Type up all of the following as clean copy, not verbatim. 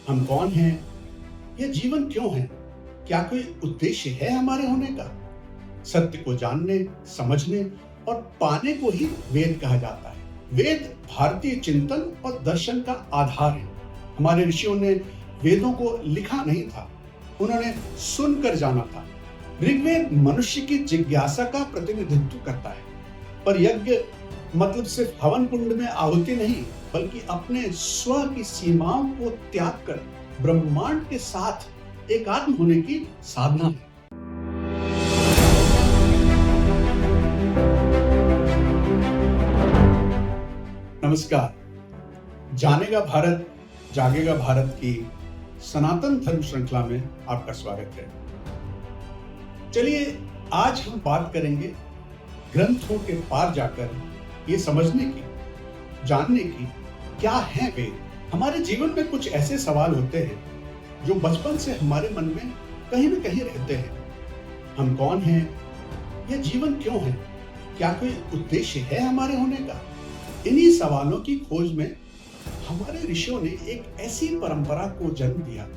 हम कौन हैं? यह जीवन क्यों है? क्या कोई उद्देश्य है हमारे होने का? सत्य को जानने, समझने और पाने को ही वेद कहा जाता है। वेद भारतीय चिंतन और दर्शन का आधार है। हमारे ऋषियों ने वेदों को लिखा नहीं था, उन्होंने सुनकर जाना था। ऋग्वेद मनुष्य की जिज्ञासा का प्रतिनिधित्व करता है, पर यज्ञ मतलब सिर्फ हवन कुंड में आहुति नहीं, बल्कि अपने स्व की सीमाओं को त्याग कर ब्रह्मांड के साथ एकात्म होने की साधना है। नमस्कार। जानेगा भारत जागेगा भारत की सनातन धर्म श्रृंखला में आपका स्वागत है। चलिए आज हम बात करेंगे ग्रंथों के पार जाकर ये समझने की, जानने की क्या है वेद। हमारे जीवन में कुछ ऐसे सवाल होते हैं जो बचपन से हमारे मन में कहीं न कहीं रहते हैं। हम कौन हैं? यह जीवन क्यों है? क्या कोई उद्देश्य है हमारे होने का? इन्हीं सवालों की खोज में हमारे ऋषियों ने एक ऐसी परंपरा को जन्म दिया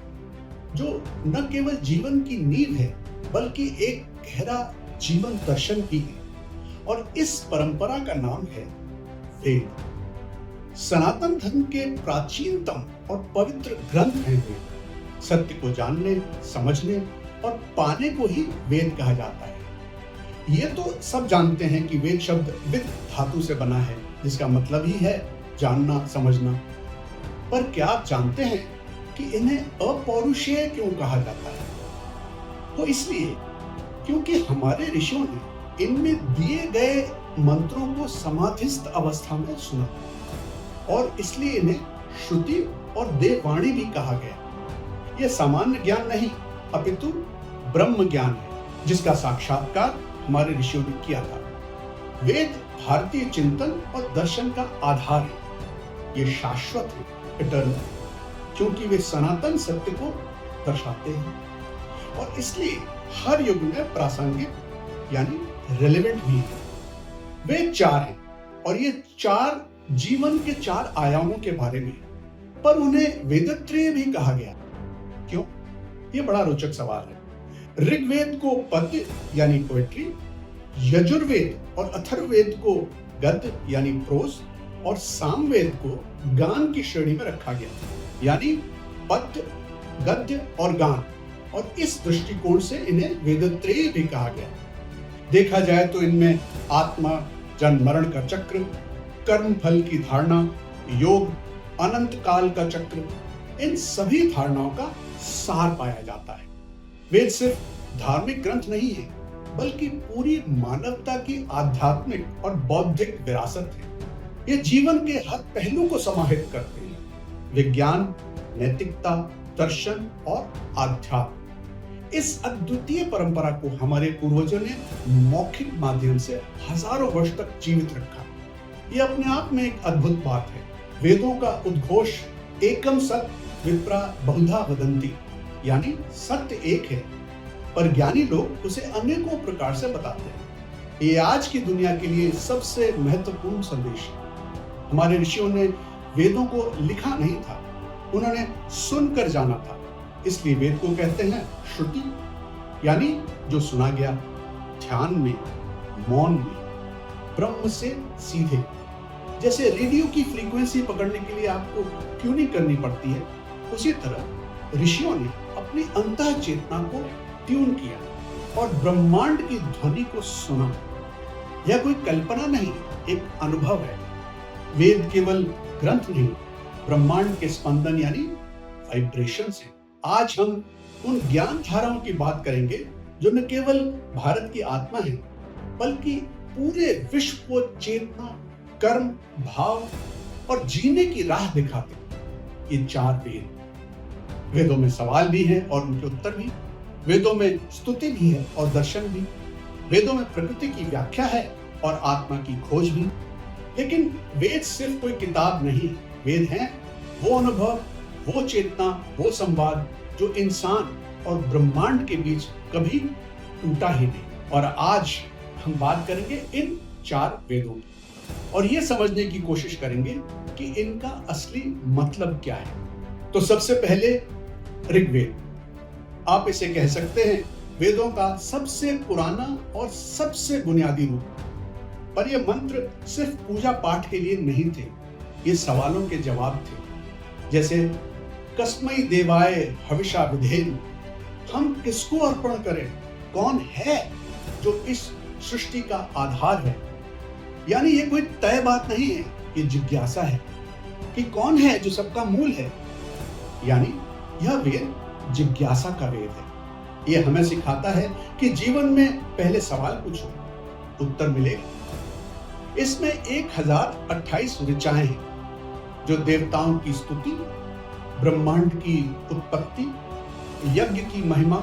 जो न केवल जीवन की नींव है, बल्कि एक गहरा जीवन दर्शन भी है। और इस परंपरा का नाम है वेद। सनातन धर्म के प्राचीनतम और पवित्र ग्रंथ हैं वेद। सत्य को जानने, समझने और पाने को ही वेद कहा जाता है। ये तो सब जानते हैं कि वेद शब्द विद धातु से बना है, जिसका मतलब ही है जानना, समझना। पर क्या आप जानते हैं कि इन्हें अपौरुषेय क्यों कहा जाता है? तो इसलिए क्योंकि हमारे ऋषियों ने इनमें दिए गए मंत्रों को समाधिस्थ अवस्था में सुना, और इसलिए इन्हें श्रुति और देववाणी भी कहा गया। यह सामान्य ज्ञान नहीं, अपितु ब्रह्म ज्ञान है, जिसका साक्षात्कार हमारे ऋषियों ने किया था। वेद भारतीय चिंतन और दर्शन का आधार है। ये शाश्वत है, इटर्नल, क्योंकि वे सनातन सत्य को दर्शाते हैं और इसलिए हर युग में प्रासंगिक यानी रेलेवेंट भी है। वेद चार हैं और ये चार जीवन के चार आयामों के बारे में, पर उन्हें वेदत्रय भी कहा गया। क्यों? ये बड़ा रोचक सवाल है। ऋग्वेद को पद्य यानी पोएट्री, यजुर्वेद और अथर्ववेद को गद्य यानी प्रोज और सामवेद को गान की श्रेणी में रखा गया, यानी पद्य, गद्य और गान। और इस दृष्टिकोण से इन्हें वेदत्रय भी कहा गया। देखा जाए तो इनमें आत्मा, जन्म मरण का चक्र, कर्म फल की धारणा, योग, अनंत काल का चक्र, इन सभी धारणाओं का सार पाया जाता है। वेद सिर्फ धार्मिक ग्रंथ नहीं है, बल्कि पूरी मानवता की आध्यात्मिक और बौद्धिक विरासत है। ये जीवन के हर पहलू को समाहित करते हैं: विज्ञान, नैतिकता, दर्शन और आध्यात्म। इस अद्वितीय परंपरा को हमारे पूर्वजों ने मौखिक माध्यम से हजारों वर्ष तक जीवित रखा। यह अपने आप में एक अद्भुत बात है। वेदों का उद्घोष एकम सत विप्रा बहुधा वदंती, यानी सत्य एक है, पर ज्ञानी लोग उसे अनेकों प्रकार से बताते हैं। ये आज की दुनिया के लिए सबसे महत्वपूर्ण संदेश है। हमारे ऋषियों ने वेदों को लिखा नहीं था, उन्होंने सुनकर जाना था। इसलिए वेद को कहते हैं श्रुति, यानी जो सुना गया, ध्यान में, मौन में, ब्रह्म से सीधे। जैसे रेडियो की फ्रीक्वेंसी पकड़ने के लिए आपको ट्यूनिंग करनी पड़ती है, उसी तरह ऋषियों ने अपनी अंतः चेतना को ट्यून किया और ब्रह्मांड की ध्वनि को सुना। यह कोई कल्पना नहीं, एक अनुभव है। वेद केवल ग्रंथ नहीं, ब्रह्मांड के स्पंदन यानी वाइब्रेशंस हैं। आज हम उन ज्ञान धाराओं की बात करेंगे जो न केवल भारत की आत्मा है, बल्कि पूरे विश्व को चेतना, कर्म, भाव और जीने की राह दिखाते हैं। ये चार वेद। वेदों में सवाल भी है और उनके उत्तर भी, वेदों में स्तुति भी है और दर्शन भी, वेदों में प्रकृति की व्याख्या है और आत्मा की खोज भी। लेकिन वेद सिर्फ कोई किताब नहीं, वेद हैं वो अनुभव, वो चेतना, वो संवाद जो इंसान और ब्रह्मांड के बीच कभी टूटा ही नहीं। और आज हम बात करेंगे इन चार वेदों की और ये समझने की कोशिश करेंगे कि इनका असली मतलब क्या है। तो सबसे पहले ऋग्वेद, आप इसे कह सकते हैं वेदों का सबसे पुराना और सबसे बुनियादी रूप। पर ये मंत्र सिर्फ पूजा पाठ के लिए नहीं थे, ये सवालों के जवाब थे। जैसे कस्मै देवाय हविषा विधेन, हम किसको अर्पण करें, कौन है जो इस सृष्टि का आधार है। यानी ये कोई तय बात नहीं है, ये जिज्ञासा है कि कौन है जो सबका मूल है। यानी यह वेद जिज्ञासा का वेद है। यह हमें सिखाता है कि जीवन में पहले सवाल पूछो, उत्तर मिलेगा। इसमें 1028 ऋचाएं हैं जो देवताओं की स्तुति, ब्रह्मांड की उत्पत्ति, यज्ञ की महिमा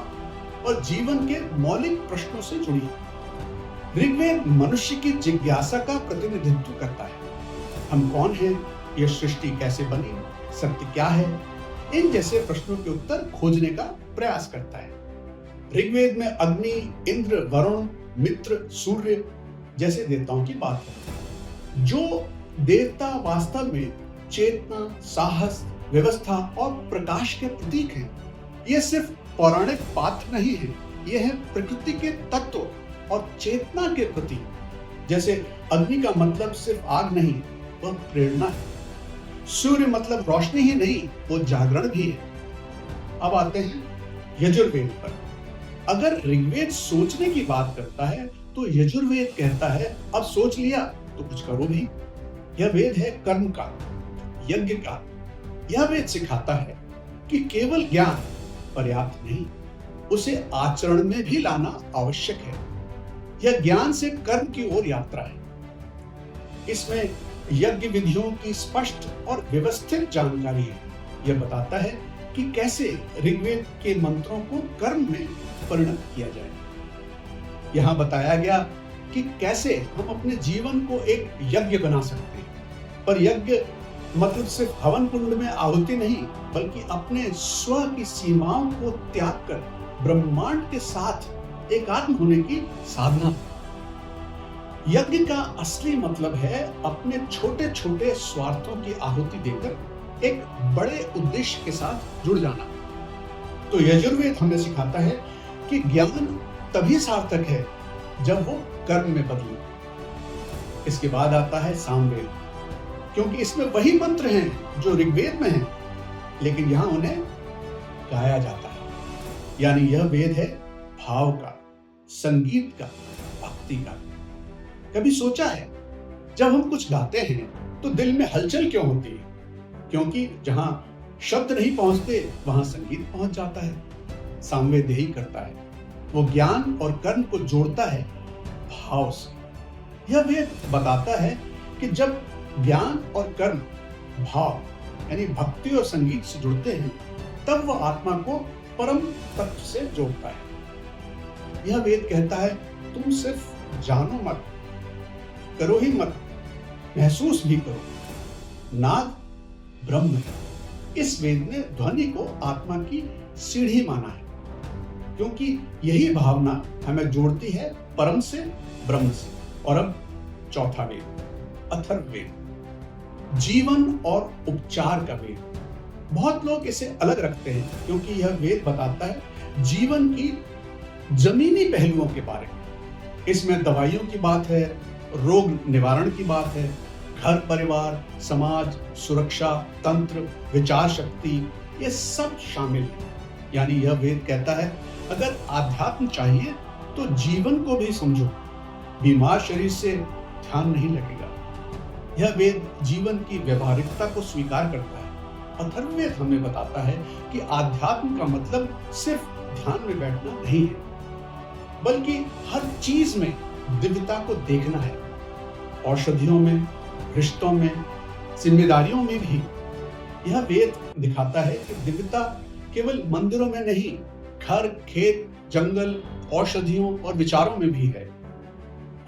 और जीवन के मौलिक प्रश्नों से जुड़ी है। ऋग्वेद मनुष्य की जिज्ञासा का प्रतिनिधित्व करता है। हम कौन हैं, यह सृष्टि कैसे बनी, सत्य क्या है, इन जैसे प्रश्नों के उत्तर खोजने का प्रयास करता है। ऋग्वेद में अग्नि, इंद्र, वरुण, मित्र, सूर्य जैसे देवताओं की बात है। जो देवता वास्तव में चेतना, साहस, व्यवस्था और प्रकाश के प्रतीक हैं। ये सिर्फ पौराणिक पात्र नहीं है, ये है प्रकृति के तत्व और चेतना के प्रतीक। जैसे अग्नि का मतलब सिर्फ आग नहीं, वह प्रेरणा है। सूर्य मतलब रोशनी ही नहीं, वो जागरण भी है। अब आते हैं यजुर्वेद पर। अगर ऋग्वेद सोचने की बात करता है तो यजुर्वेद कहता है अब सोच लिया तो कुछ करो भी। यह वेद है कर्म का, यज्ञ का। यह वेद सिखाता है कि केवल ज्ञान पर्याप्त नहीं, उसे आचरण में भी लाना आवश्यक है। यह ज्ञान से कर्म की ओर यात्रा है। इसमें यज्ञ विधियों की स्पष्ट और व्यवस्थित जानकारी है। यह बताता है कि कैसे ऋग्वेद के मंत्रों को कर्म में परिणत किया जाए। यहाँ बताया गया कि कैसे हम अपने जीवन को एक यज्ञ बना सकते हैं। पर यज्ञ मतलब सिर्फ हवन कुंड में आहुति नहीं, बल्कि अपने स्व की सीमाओं को त्याग कर ब्रह्मांड के साथ एकात्म होने की साधना। यज्ञ का असली मतलब है अपने छोटे छोटे स्वार्थों की आहुति देकर एक बड़े उद्देश्य के साथ जुड़ जाना। तो यजुर्वेद हमें सिखाता है कि ज्ञान तभी सार्थक है जब वो कर्म में बदले। इसके बाद आता है सामवेद, क्योंकि इसमें वही मंत्र हैं जो ऋग्वेद में हैं, लेकिन यहां उन्हें गाया जाता है। यानी यह वेद है भाव का, संगीत का, भक्ति का। कभी सोचा है जब हम कुछ गाते हैं तो दिल में हलचल क्यों होती है? क्योंकि जहां शब्द नहीं पहुंचते वहां संगीत पहुंच जाता है। सामवेद यही करता है, वो ज्ञान और कर्म को जोड़ता है भाव से। यह वेद बताता है कि जब ज्ञान और कर्म भाव यानी भक्ति और संगीत से जुड़ते हैं, तब वह आत्मा को परम तत्व से जोड़ता है। यह वेद कहता है तुम सिर्फ जानो मत, करो ही मत, महसूस भी करो। नाद ब्रह्म है। इस वेद ने ध्वनि को आत्मा की सीढ़ी माना है, क्योंकि यही भावना हमें जोड़ती है परम से, ब्रह्म से। और अब चौथा वेद, अथर्ववेद, जीवन और उपचार का वेद। बहुत लोग इसे अलग रखते हैं क्योंकि यह वेद बताता है जीवन की जमीनी पहलुओं के बारे में। इसमें दवाइयों की बात है, रोग निवारण की बात है, घर परिवार, समाज, सुरक्षा तंत्र, विचार शक्ति, ये सब शामिल है। यानी यह वेद कहता है अगर आध्यात्म चाहिए तो जीवन को भी समझो, बीमार शरीर से ध्यान नहीं लगेगा। यह वेद जीवन की व्यवहारिकता को स्वीकार करता है। अथर्ववेद हमें बताता है कि आध्यात्म का मतलब सिर्फ ध्यान में बैठना नहीं है, बल्कि हर चीज में दिव्यता को देखना है। औषधियों में, रिश्तों में, जिम्मेदारियों में भी। यह वेद दिखाता है कि दिव्यता केवल मंदिरों में नहीं, घर, खेत, जंगल, औषधियों और विचारों में भी है।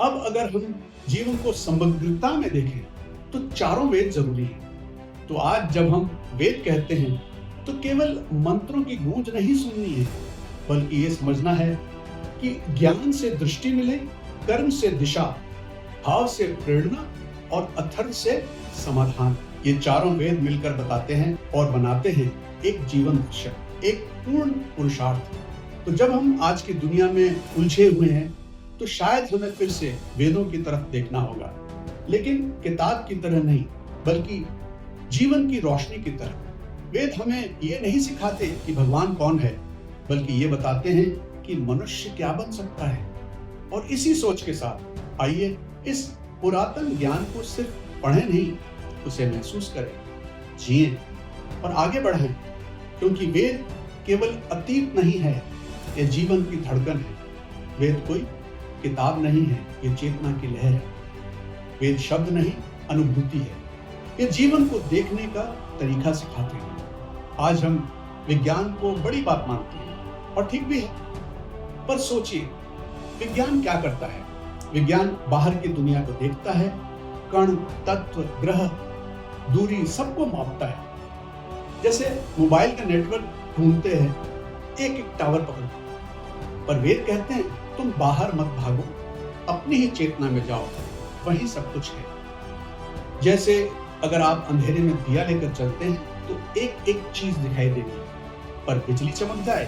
अब अगर हम जीवन को समग्रता में देखें तो चारों वेद जरूरी हैं। तो आज जब हम वेद कहते हैं तो केवल मंत्रों की गूंज नहीं सुननी है, बल्कि ये समझना है कि ज्ञान से दृष्टि मिले, कर्म से दिशा, भाव से प्रेरणा और अथर्व से समाधान। ये चारों वेद मिलकर बताते हैं और बनाते हैं एक जीवन दर्शन, एक पूर्ण पुरुषार्थ। तो जब हम आज की दुनिया में उलझे हुए हैं तो शायद हमें फिर से वेदों की तरफ देखना होगा, लेकिन किताब की तरह नहीं, बल्कि जीवन की रोशनी की तरह। वेद हमें ये नहीं सिखाते कि भगवान कौन है, बल्कि ये बताते हैं कि मनुष्य क्या बन सकता है। और इसी सोच के साथ आइए इस पुरातन ज्ञान को सिर्फ पढ़ें नहीं, उसे महसूस करें, जिएं और आगे बढ़ें, क्योंकि वेद केवल अतीत नहीं है, यह जीवन की धड़कन है। वेद कोई किताब नहीं है, ये चेतना की लहर है। वेद शब्द नहीं, अनुभूति है। ये जीवन को देखने का तरीका सिखाते हैं। आज हम विज्ञान को बड़ी बात मानते हैं और ठीक भी है, पर सोचिए विज्ञान क्या करता है। विज्ञान बाहर की दुनिया को देखता है, कण, तत्व, ग्रह, दूरी सबको मापता है। जैसे मोबाइल का नेटवर्क ढूंढते हैं, एक एक टावर पकड़ते। पर वेद कहते हैं तुम बाहर मत भागो, अपनी ही चेतना में जाओ, वहीं सब कुछ है। जैसे अगर आप अंधेरे में दिया लेकर चलते हैं तो एक एक चीज दिखाई देगी, पर बिजली चमक जाए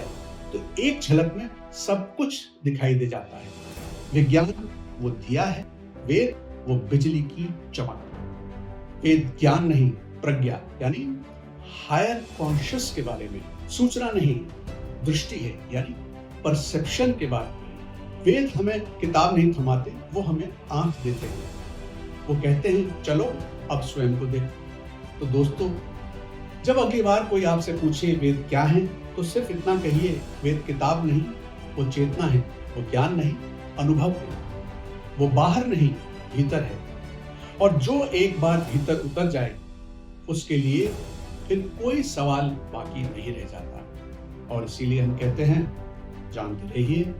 तो एक झलक में सब कुछ दिखाई दे जाता है। विज्ञान वो दिया है, वेद वो बिजली की चमक। वेद ज्ञान नहीं, प्रज्ञा यानी हायर कॉन्शियस के बारे में, सूचना नहीं, दृष्टि है यानी परसेप्शन के बारे में। वेद हमें किताब नहीं थमाते, वो हमें आंख देते हैं। वो कहते हैं चलो अब स्वयं को देखो। तो दोस्तों, जब अगली बार कोई आपसे पूछे वेद क्या है, तो सिर्फ इतना कहिए, वेद किताब नहीं, वो चेतना है, वो ज्ञान नहीं, अनुभव है। वो बाहर नहीं, भीतर है। और जो एक बार भीतर उतर जाए, उसके लिए फिर कोई सवाल बाकी नहीं रह जाता। और इसीलिए हम कहते हैं जानते रहिए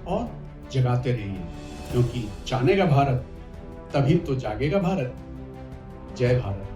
और जगाते रहिए, क्योंकि जानेगा भारत तभी तो जागेगा भारत। जय भारत।